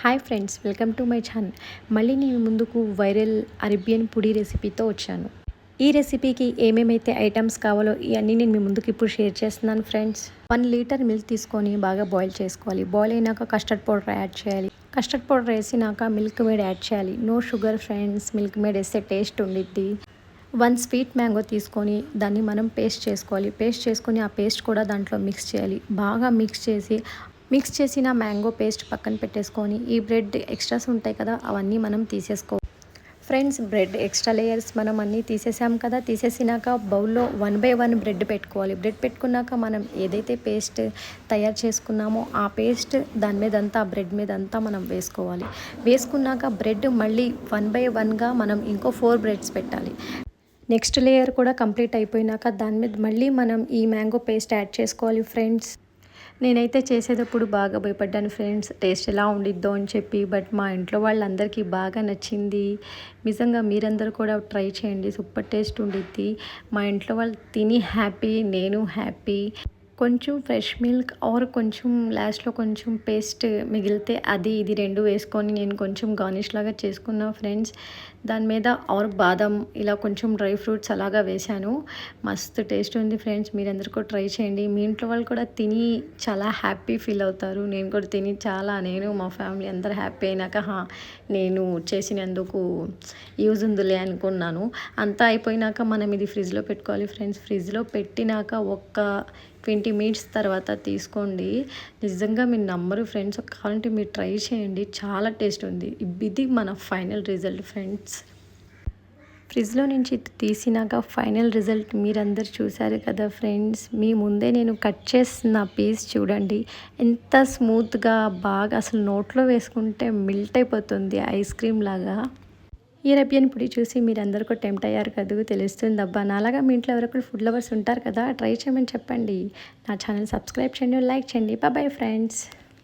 Hi friends, welcome to my channel. మళ్ళీ నేను ముందుకు వైరల్ అరేబియన్ పుడి రెసిపీతో వచ్చాను. ఈ రెసిపీకి ఏమేమైతే ఐటమ్స్ కావాలో ఇవన్నీ నేను మీ ముందుకు ఇప్పుడు షేర్ చేస్తున్నాను ఫ్రెండ్స్. 1 లీటర్ మిల్క్ తీసుకొని బాగా బాయిల్ చేసుకోవాలి. బాయిల్ అయినాక కస్టర్డ్ పౌడర్ యాడ్ చేయాలి. కస్టర్డ్ పౌడర్ వేసినాక మిల్క్ మేడ్ యాడ్ చేయాలి. No sugar friends, Milkmaid వేస్తే టేస్ట్ ఉండిద్ది. 1 స్వీట్ మ్యాంగో తీసుకొని దాన్ని మనం పేస్ట్ చేసుకోవాలి. పేస్ట్ చేసుకొని ఆ పేస్ట్ కూడా దాంట్లో మిక్స్ చేయాలి. బాగా మిక్స్ చేసిన మ్యాంగో పేస్ట్ పక్కన పెట్టేసుకొని ఈ బ్రెడ్ ఎక్స్ట్రాస్ ఉంటాయి కదా, అవన్నీ మనం తీసేసుకోవాలి ఫ్రెండ్స్. బ్రెడ్ ఎక్స్ట్రా లేయర్స్ మనం అన్నీ తీసేసాం కదా. తీసేసినాక బౌల్లో 1 బై 1 బ్రెడ్ పెట్టుకోవాలి. బ్రెడ్ పెట్టుకున్నాక మనం ఏదైతే పేస్ట్ తయారు చేసుకున్నామో ఆ పేస్ట్ దాని మీదంతా బ్రెడ్ మీదంతా మనం వేసుకోవాలి. వేసుకున్నాక బ్రెడ్ మళ్ళీ 1 బై 1గా మనం ఇంకో 4 బ్రెడ్స్ పెట్టాలి. నెక్స్ట్ లేయర్ కూడా కంప్లీట్ అయిపోయినాక దాని మీద మళ్ళీ మనం ఈ మ్యాంగో పేస్ట్ యాడ్ చేసుకోవాలి ఫ్రెండ్స్. నేనైతే చేసేటప్పుడు బాగా భయపడ్డాను ఫ్రెండ్స్, టేస్ట్ ఎలా ఉండిద్దో అని చెప్పి. బట్ మా ఇంట్లో వాళ్ళందరికీ బాగా నచ్చింది. నిజంగా మీరందరూ కూడా ట్రై చేయండి, సూపర్ టేస్ట్ ఉండిద్ది. మా ఇంట్లో వాళ్ళు తిని హ్యాపీ, నేను హ్యాపీ. కొంచెం ఫ్రెష్ మిల్క్ ఆర్ కొంచెం లాస్ట్లో కొంచెం పేస్ట్ మిగిలితే అది ఇది 2 వేసుకొని నేను కొంచెం గార్నిష్ లాగా చేసుకున్నా ఫ్రెండ్స్. దాని మీద ఆర్ బాదం ఇలా కొంచెం డ్రై ఫ్రూట్స్ అలాగా వేశాను. మస్తు టేస్ట్ ఉంది ఫ్రెండ్స్. మీరందరూ కూడా ట్రై చేయండి. మీ ఇంట్లో వాళ్ళు కూడా తిని చాలా హ్యాపీ ఫీల్ అవుతారు. నేను కూడా తిని నేను మా ఫ్యామిలీ అందరూ హ్యాపీ అయినాక నేను చేసినందుకు యూజ్ ఉందిలే అనుకున్నాను. అంతా అయిపోయినాక మనం ఇది ఫ్రిడ్జ్లో పెట్టుకోవాలి ఫ్రెండ్స్. ఫ్రిడ్జ్లో పెట్టినాక ఒక్క 20 మినిట్స్ తర్వాత తీసుకోండి. నిజంగా మీరు నమ్మరు ఫ్రెండ్స్. కావాలంటే మీరు ట్రై చేయండి, చాలా టేస్ట్ ఉంది. ఇది మన ఫైనల్ రిజల్ట్ ఫ్రెండ్స్. ఫ్రిడ్జ్లో నుంచి తీసినాక ఫైనల్ రిజల్ట్ మీరందరూ చూశారు కదా ఫ్రెండ్స్. మీ ముందే నేను కట్ చేసిన పీస్ చూడండి ఎంత స్మూత్గా, బాగా అసలు నోట్లో వేసుకుంటే మెల్ట్ అయిపోతుంది ఐస్ క్రీమ్ లాగా. ఈ అరేబియన్ పుడి చూసి మీరందరూ కూడా టెంప్ట్ అయ్యారు కదా, తెలుస్తుంది అబ్బా. నాలాగా మీ ఇంట్లో ఎవరొకరు ఫుడ్ లవర్స్ ఉంటారు కదా, ట్రై చేయమని చెప్పండి. నా ఛానల్ సబ్స్క్రైబ్ చేయండి, లైక్ చేయండి. Bye friends.